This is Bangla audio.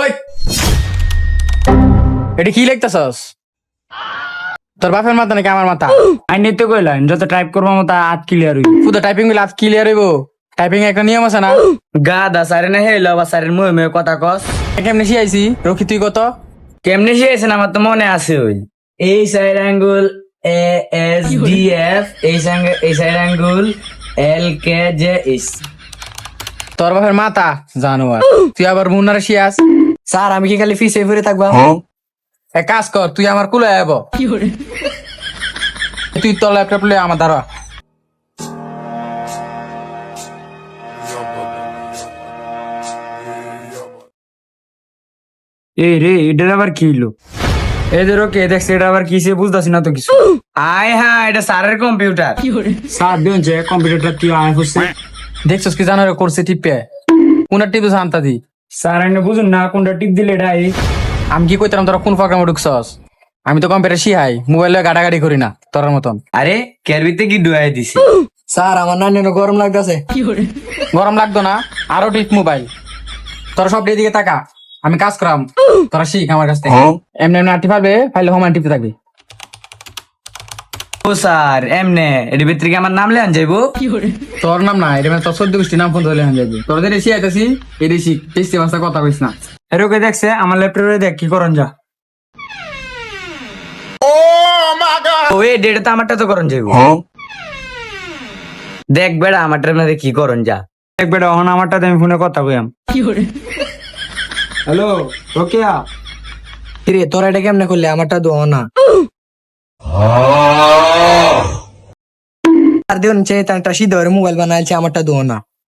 ওই এটা কি লিখতেছস? তোর বাপের মাথা নাকি আমার মাথা? আইনে তো কইলাম যত টাইপ করবো মতো হাত ক্লিয়ার হইব। শুধু টাইপিং গুলো আজ ক্লিয়ার হইব? টাইপিং একটা নিয়ম আছে না? গাদা সারে না হেলো বা সারের মুহে মুহে কথা কস। কেমনে শিখাইছি? রকি তুই কত? কেমনে শিখেছেন আমার তো মনে আছে ওই এই side angle A S D F এই side angle L K J S. তোর বাপের মাথা জানোয়ার, তুই আবার মুন্নারে শিয়াস? স্যার আমি কি খালি ফিসে ফিরে থাকবো? এক কাজ কর, তুই আমার কুলে আইব, তুই তোর ল্যাপটপ লয়ে আমার দ্বারা। এই রে এটার আবার কি হইলো? এদের ওকে দেখছে এটা আবার কিসে বুঝতেছি না তো কিছু। আয় হ্যাঁ এটা স্যারের কম্পিউটার। স্যার দিন যে কম্পিউটারটা কি আয় করছে। দেখছস কি জানো করছে টিপে? কোনটা টিপে জানতা দি? স্যার এনে বুঝুন না কোনটা টিপ দিলে এটা আমি কি কইতাম তোরা কোন প্রোগ্রামে ঢুকছস? আমি তো কম্পিউটার শিখাই, মোবাইলে গাড়াগাড়ি করি না তোর মতন। আরে কেরবিতে কি ডুয়াই দিছি। স্যার আমার নানি গরম লাগতেছে। গরম লাগতো না? আরো টিপ মোবাইল। তোরা সব দিকে তাকা, আমি কাজ করাম, তোরা শিখ আমার কাছ থেকে। এমনি এমনি আটটি পারবে, ফাইলে হোমান টিপতে থাকবি। ও স্যার এমনে এর ভিতরে কি আমার নাম লেন যাইবো? তোর নাম না, এটা তোর 14 গোষ্ঠী নাম ফোন ধরে যাবি। তোদের এসে আইতাছি, এই শিখ, টেস্টি ভাষা কথা কইস না। এরকে দেখছে আমার ল্যাপটপে দেখ কি করন যা। ও এই ডেটা তো আমারটা তো করন যাইবো। দেখ বেড়া আমারটার মধ্যে কি করন যা। দেখ বেড়া এখন আমারটাতে আমি ফোনে কথা কইয়াম। হ্যালো রোকেয়া। রে তোরা এটা কেমনে করলে? আমারটা দোয়া না। আর দেখুন চেয়ে একটা সিদ্ধ মোবাইল বানাইছে, আমারটা দোয়া না।